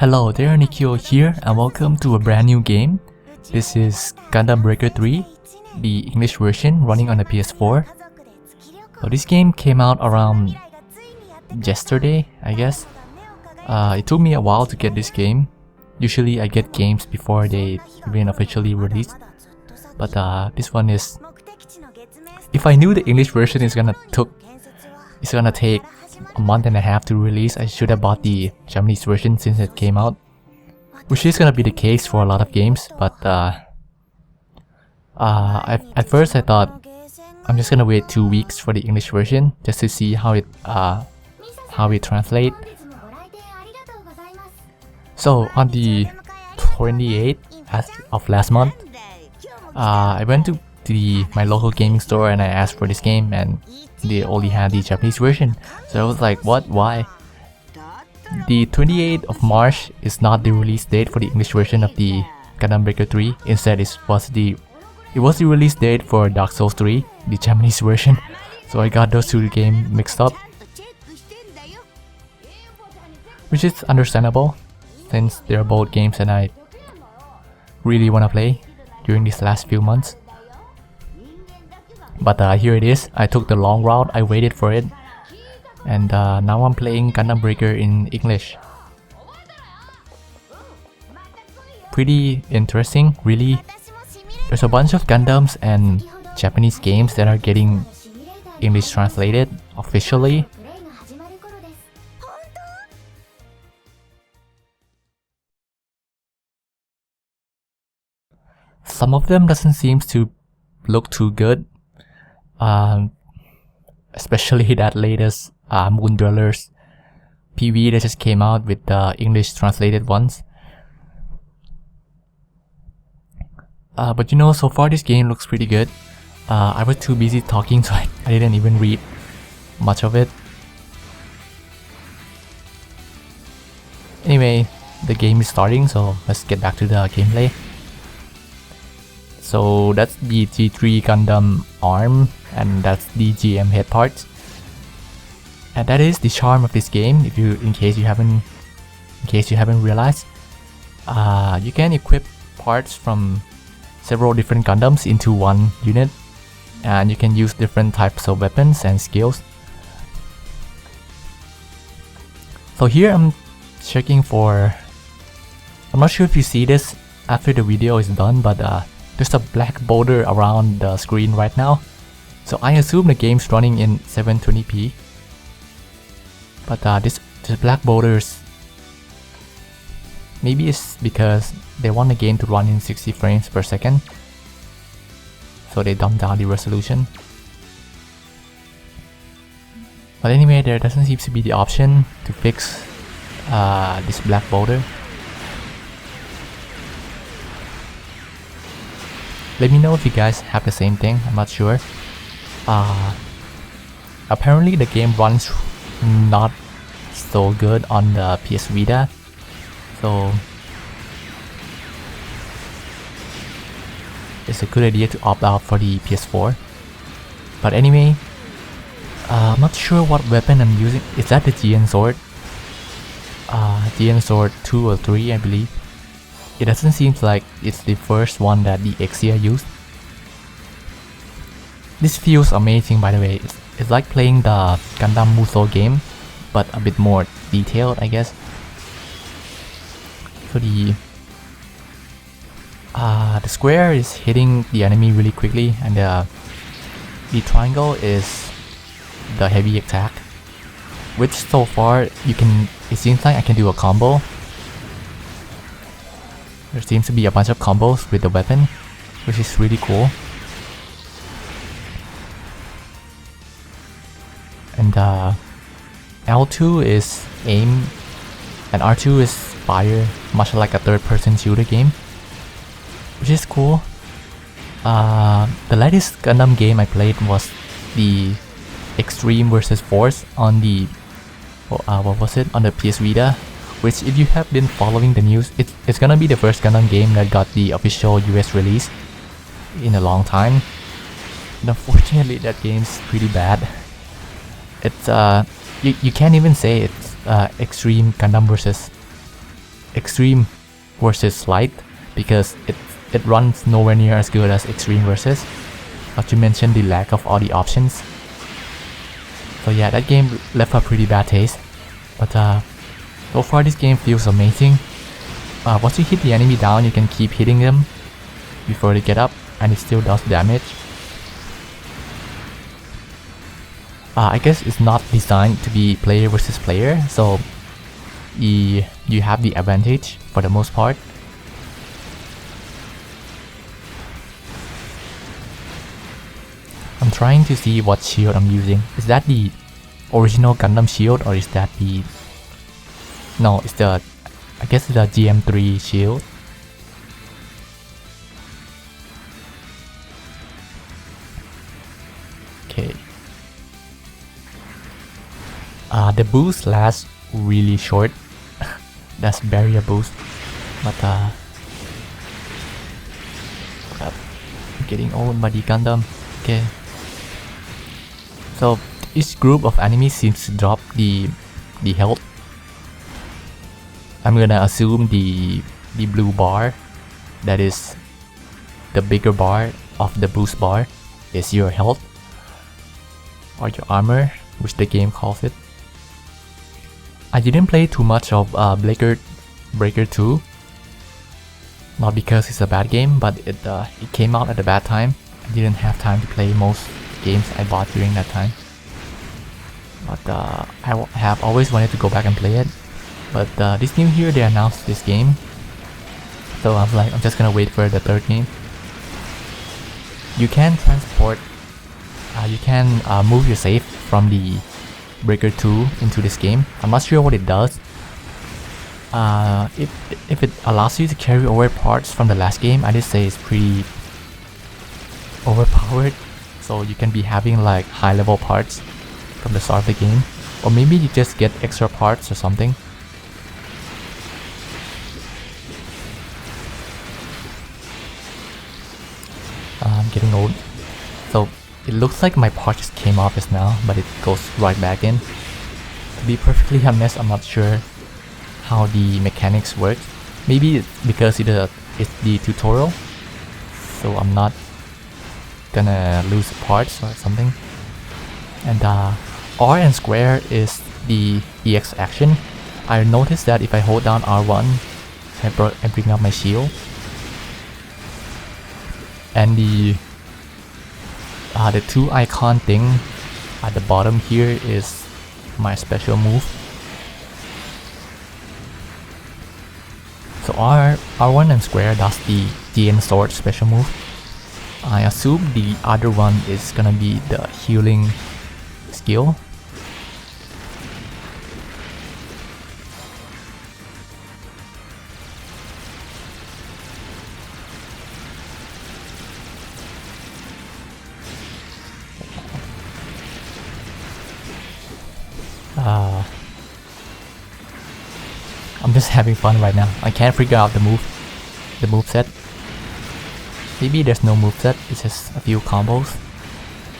Hello there, Nikio here and welcome to a brand new game. This is Gundam Breaker 3, the English version running on the PS4. So this game came out around yesterday, I guess. It took me a while to get this game. Usually I get games before they even officially released. But this one is... If I knew the English version is gonna take a month and a half to release, I should have bought the Japanese version since it came out, which is gonna be the case for a lot of games. But at first I thought I'm just gonna wait 2 weeks for the English version just to see how it translates. So on the 28th of last month, I went to my local gaming store and I asked for this game, and they only had the Japanese version. So I was like, what? Why? The 28th of March is not the release date for the English version of the Gundam Breaker 3. Instead, it was the release date for Dark Souls 3, the Japanese version. So I got those two games mixed up, which is understandable since they're both games that I really want to play during these last few months. But here it is. I took the long route, I waited for it, and now I'm playing Gundam Breaker in English. Pretty interesting, really. There's a bunch of Gundams and Japanese games that are getting English translated officially. Some of them doesn't seem to look too good. Especially that latest Moon Dwellers PV that just came out with the English translated ones. But you know, so far this game looks pretty good. I was too busy talking, so I didn't even read much of it. Anyway, the game is starting, so let's get back to the gameplay. So that's the G3 Gundam arm, and that's the GM head parts. And that is the charm of this game. In case you haven't realized, you can equip parts from several different Gundams into one unit, and you can use different types of weapons and skills. So here I'm checking for... I'm not sure if you see this after the video is done, but there's a black border around the screen right now. So I assume the game's running in 720p. But this black borders, maybe it's because they want the game to run in 60 frames per second. So they dumbed down the resolution. But anyway, there doesn't seem to be the option to fix this black border. Let me know if you guys have the same thing, I'm not sure. Apparently the game runs not so good on the PS Vita, so it's a good idea to opt out for the PS4. But anyway, I'm not sure what weapon I'm using. Is that the GN Sword? GN Sword 2 or 3, I believe. It doesn't seem like it's the first one that the Exia used. This feels amazing, by the way. It's like playing the Gundam Musou game, but a bit more detailed, I guess. So the square is hitting the enemy really quickly, and the triangle is the heavy attack, which so far it seems like I can do a combo. There seems to be a bunch of combos with the weapon, which is really cool. And L2 is aim, and R2 is fire, much like a third-person shooter game, which is cool. The latest Gundam game I played was the Extreme vs Force on the what was it, on the PS Vita. Which, if you have been following the news, it's gonna be the first Gundam game that got the official US release in a long time. And unfortunately, that game's pretty bad. It's you can't even say it's Extreme Gundam versus extreme versus light because it runs nowhere near as good as extreme versus. Not to mention the lack of all the options. So yeah, that game left a pretty bad taste. But so far this game feels amazing. Once you hit the enemy down, you can keep hitting them before they get up, and it still does damage. I guess it's not designed to be player versus player, so you have the advantage for the most part. I'm trying to see what shield I'm using. Is that the original Gundam shield, or is that the... No, it's the... I guess it's the GM3 shield. Okay. The boost lasts really short. That's barrier boost. But crap. I'm getting owned by the Gundam. Okay. So each group of enemies seems to drop the health. I'm gonna assume the blue bar, that is the bigger bar of the boost bar, is your health or your armor, which the game calls it. I didn't play too much of Breaker 2, not because it's a bad game, but it came out at a bad time. I didn't have time to play most games I bought during that time. But I have always wanted to go back and play it. But this new year they announced this game, so I was like, I'm just gonna wait for the third game. You can transport, you can move your save from the Breaker 2 into this game. I'm not sure what it does. If it allows you to carry over parts from the last game, I did say it's pretty overpowered. So you can be having like high level parts from the start of the game, or maybe you just get extra parts or something. I'm getting old. So it looks like my part just came off just now, but it goes right back in. To be perfectly honest, I'm not sure how the mechanics work. Maybe it's because it's the tutorial, so I'm not gonna lose parts or something. And R and square is the EX action. I noticed that if I hold down R1, I bring up my shield. And the two icon thing at the bottom here is my special move. So R1 and square, that's the DN sword special move. I assume the other one is gonna be the healing skill. I'm just having fun right now. I can't figure out the move set. Maybe there's no move set, it's just a few combos.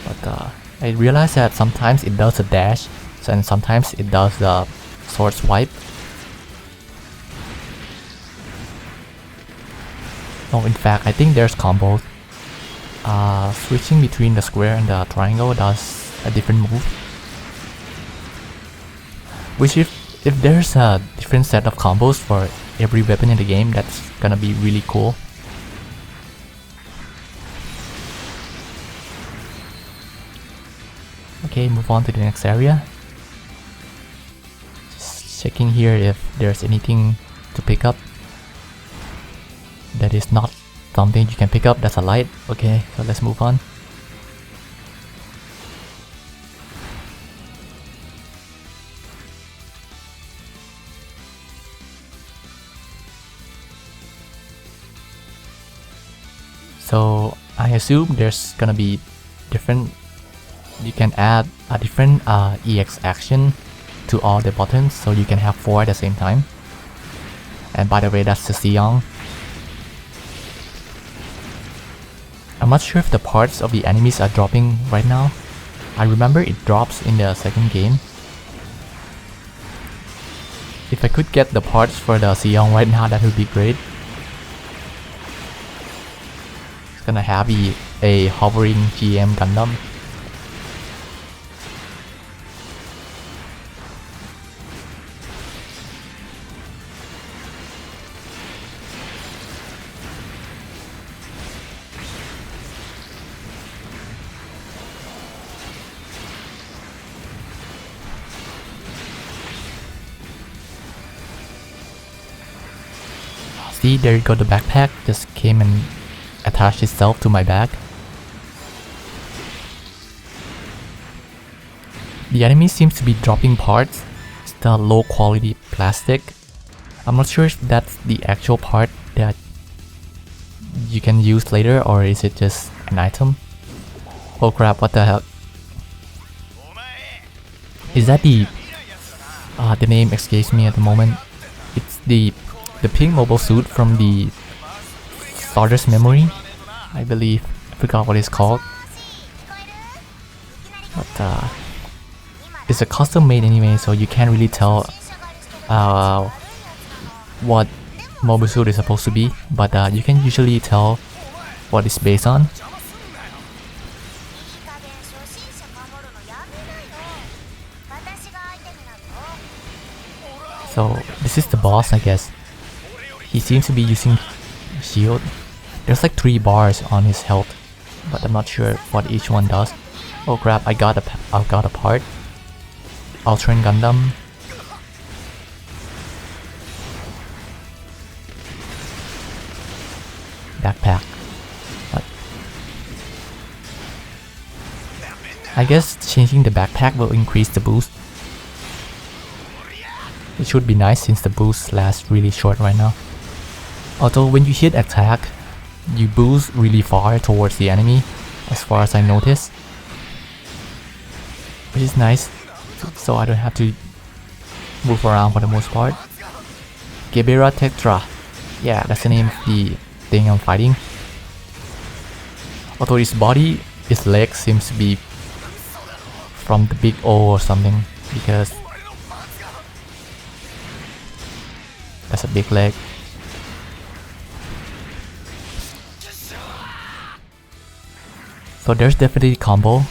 But I realized that sometimes it does a dash, and sometimes it does the sword swipe. Oh, in fact, I think there's combos. Switching between the square and the triangle does a different move. Which if there's a different set of combos for every weapon in the game, that's gonna be really cool. Okay, move on to the next area. Just checking here if there's anything to pick up. That is not something you can pick up, that's a light. Okay, so let's move on. So I assume there's gonna be different, you can add a different EX action to all the buttons, so you can have 4 at the same time. And by the way, that's the Xiong. I'm not sure if the parts of the enemies are dropping right now. I remember it drops in the second game. If I could get the parts for the Seong right now, that would be great. It's gonna have a hovering GM Gundam. See, there you go, the backpack just came and attached itself to my bag. The enemy seems to be dropping parts. It's the low quality plastic. I'm not sure if that's the actual part that you can use later, or is it just an item? Oh crap, what the hell? Is that the name escapes me at the moment. It's the pink mobile suit from the Stardust Memory, I believe. I forgot what it's called. But it's a custom made anyway, so you can't really tell what mobile suit is supposed to be, but you can usually tell what it's based on. So this is the boss, I guess. He seems to be using shield. There's like 3 bars on his health, but I'm not sure what each one does. Oh crap, I got a part. Ultraman Gundam. Backpack. But I guess changing the backpack will increase the boost. It should be nice since the boost lasts really short right now. Although when you hit attack, you boost really far towards the enemy, as far as I noticed. Which is nice, so I don't have to move around for the most part. Gerbera Tetra. Yeah, that's the name of the thing I'm fighting. Although his body, his leg seems to be from the big O or something, because that's a big leg. So there's definitely combo.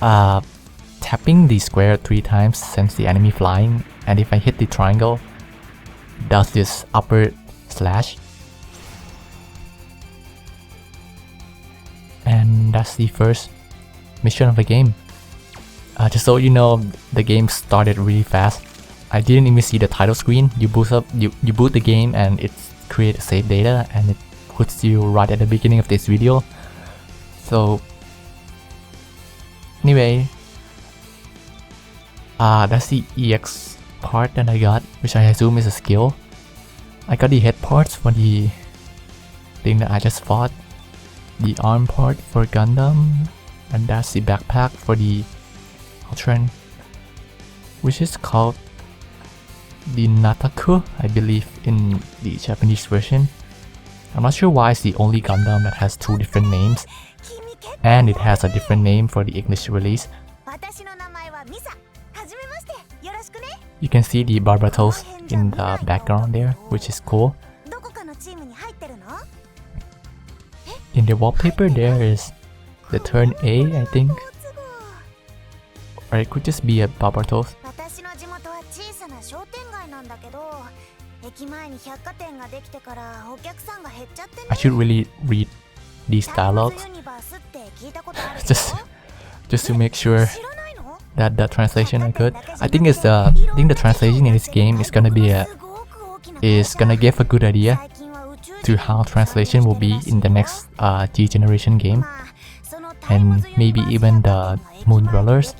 Tapping the square 3 times sends the enemy flying, and if I hit the triangle, does this upper slash. And that's the first mission of the game. Just so you know, the game started really fast. I didn't even see the title screen. You boot the game and it creates save data and it puts you right at the beginning of this video. So anyway, that's the EX part that I got, which I assume is a skill. I got the head parts for the thing that I just fought, the arm part for Gundam, and that's the backpack for the Ultraman, which is called the Nataku, I believe, in the Japanese version. I'm not sure why it's the only Gundam that has 2 different names, and it has a different name for the English release. You can see the Barbatos in the background there, which is cool. In the wallpaper there is the turn A, I think. Or it could just be a Barbatos. I should really read these dialogues just to make sure that the translation is good. I think the translation in this game is gonna give a good idea to how translation will be in the next G generation game, and maybe even the Moon Dwellers.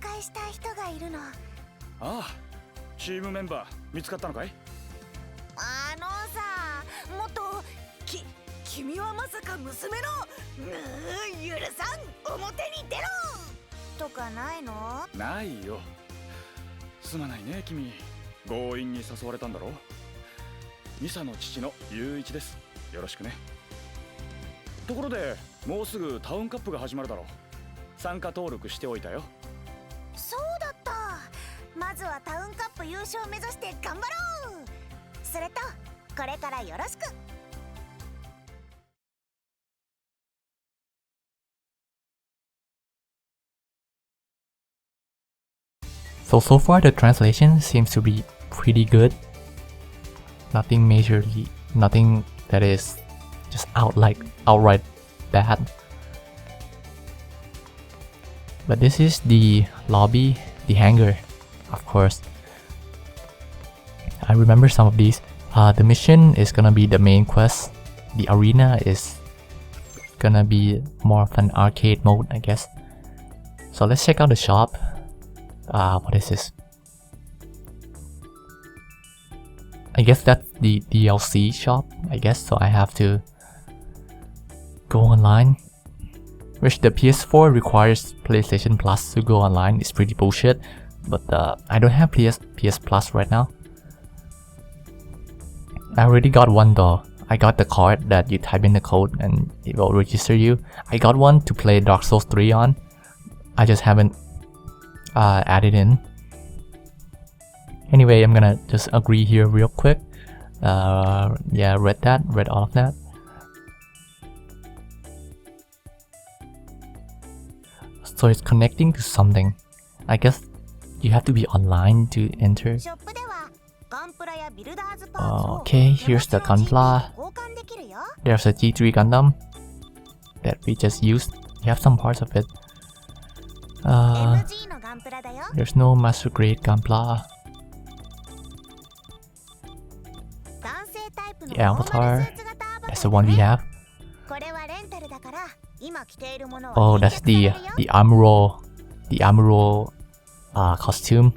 介したい人がいるの。ああ、チームメンバー見つかったのかい？さ、もっと君はまさか娘の許さん、表に出ろとかないの？ないよ。すまないね君、強引に誘われたんだろ。ミサの父の雄一です。よろしくね。ところでもうすぐタウンカップが始まるだろう。参加登録しておいたよ。そうだった。まずはタウンカップ優勝目指して頑張ろう。それとこれからよろしく。So far the translation seems to be pretty good. Nothing majorly, nothing that is just outright bad. But this is the lobby, the hangar, of course. I remember some of these. The mission is gonna be the main quest. The arena is gonna be more of an arcade mode, I guess. So let's check out the shop. What is this? I guess that's the DLC shop, I guess, so I have to go online. Which the PS4 requires PlayStation Plus to go online. It's pretty bullshit, but I don't have PS Plus right now. I already got one though. I got the card that you type in the code and it will register you. I got one to play Dark Souls 3 on. I just haven't added in. Anyway, I'm gonna just agree here real quick. Yeah, read all of that. So it's connecting to something. I guess you have to be online to enter. Okay, here's the Gunpla. There's a G3 Gundam that we just used. We have some parts of it. There's no master grade Gunpla. The Avatar, that's the one we have. Oh, that's the Amuro costume,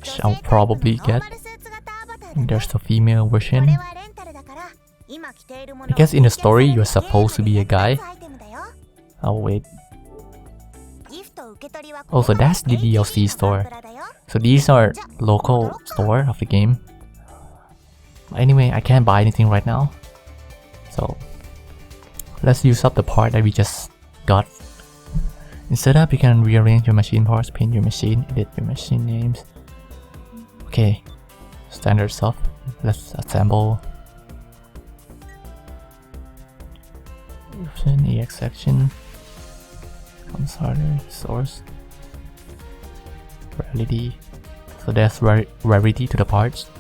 which I'll probably get. And there's the female version. I guess in the story you're supposed to be a guy. Oh wait. Also, that's the DLC store. So these are local store of the game. Anyway, I can't buy anything right now. So let's use up the part that we just got. In setup, you can rearrange your machine parts, paint your machine, edit your machine names. Okay, standard stuff. Let's assemble. EX section. Starter, source, rarity. So there's rarity to the parts.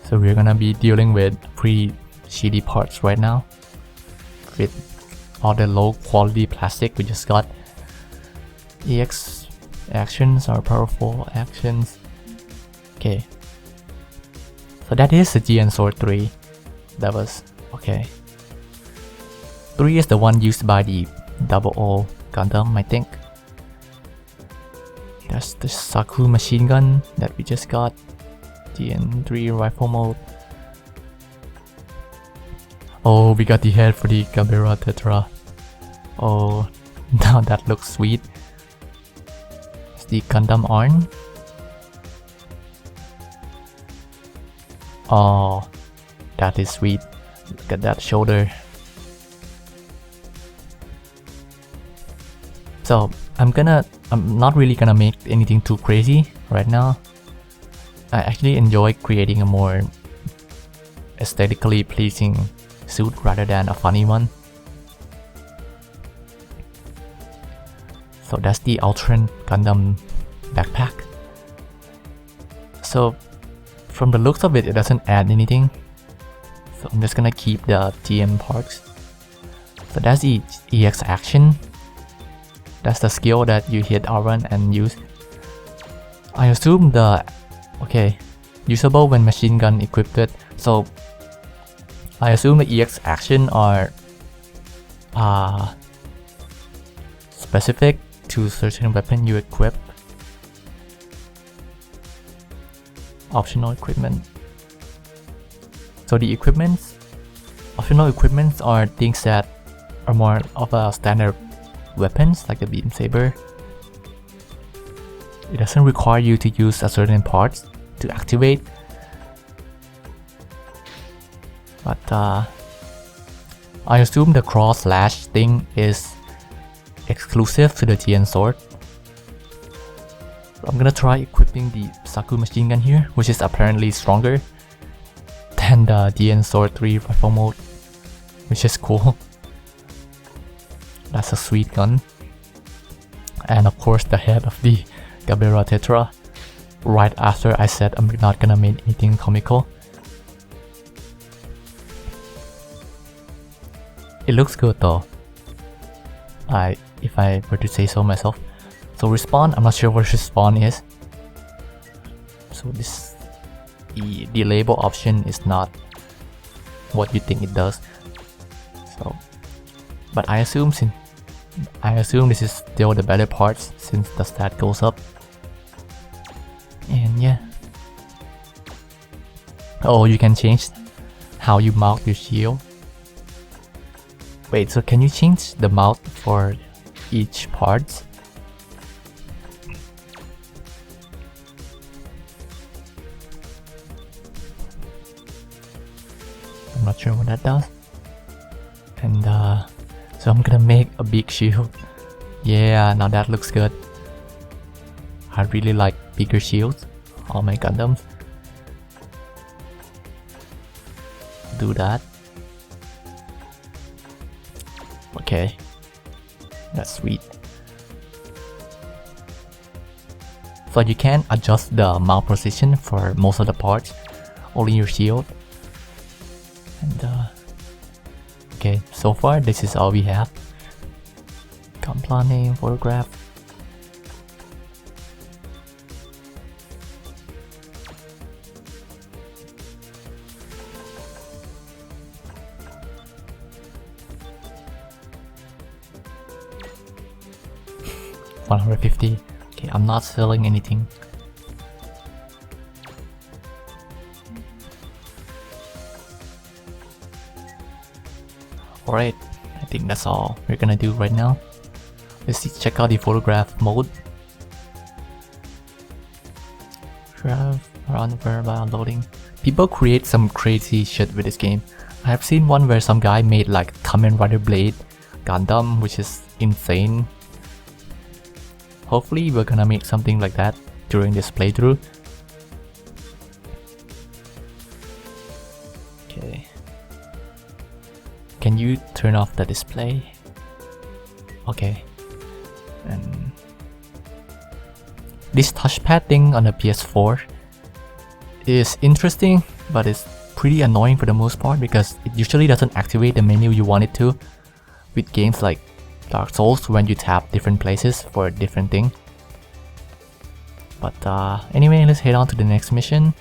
So we're gonna be dealing with pretty shitty parts right now with all the low quality plastic we just got. EX actions are powerful actions. Okay. So that is the GN Sword 3. That was okay. 3 is the one used by the 00 Gundam, I think. That's the Saku machine gun that we just got. GN3 rifle mode. Oh, we got the head for the Gerbera Tetra. Oh, now that looks sweet. It's the Gundam arm. Oh, that is sweet. Look at that shoulder. So I'm not really gonna make anything too crazy right now. I actually enjoy creating a more aesthetically pleasing suit rather than a funny one. So that's the Ultron Gundam backpack. So from the looks of it, it doesn't add anything. So I'm just gonna keep the TM parts. So that's the EX action. That's the skill that you hit R1 and use. I assume okay, usable when machine gun equipped. So I assume the EX action are specific to certain weapon you equip. Optional equipment. So the optional equipments are things that are more of a standard weapons, like the beam saber. It doesn't require you to use a certain parts to activate. But I assume the cross slash thing is exclusive to the GN sword. So I'm gonna try equipping the Saku machine gun here, which is apparently stronger than the GN sword 3 rifle mode, which is cool. That's a sweet gun. And of course the head of the Gerbera Tetra, right after I said I'm not gonna make anything comical. It looks good though, if I were to say so myself. So respawn, I'm not sure what respawn is. So this, the label option is not what you think it does. So, but I assume this is still the better parts since the stat goes up. And yeah. Oh, you can change how you mount your shield. Wait, so can you change the mount for each part? I'm not sure what that does. And so I'm gonna make a big shield. Yeah, now that looks good. I really like bigger shields on my Gundams. Do that. Okay, that's sweet. So you can adjust the mount position for most of the parts, only your shield. And okay, so far this is all we have. Gunpla name, photograph. $150. Okay, I'm not selling anything. Alright, I think that's all we're gonna do right now. Let's see, check out the photograph mode. Drive around by loading. People create some crazy shit with this game. I have seen one where some guy made like Kamen Rider Blade Gundam, which is insane. Hopefully we're gonna make something like that during this playthrough. Okay. Can you turn off the display? Okay. And this touchpad thing on the PS4 is interesting, but it's pretty annoying for the most part because it usually doesn't activate the menu you want it to with games like Dark Souls when you tap different places for a different thing. But anyway, let's head on to the next mission.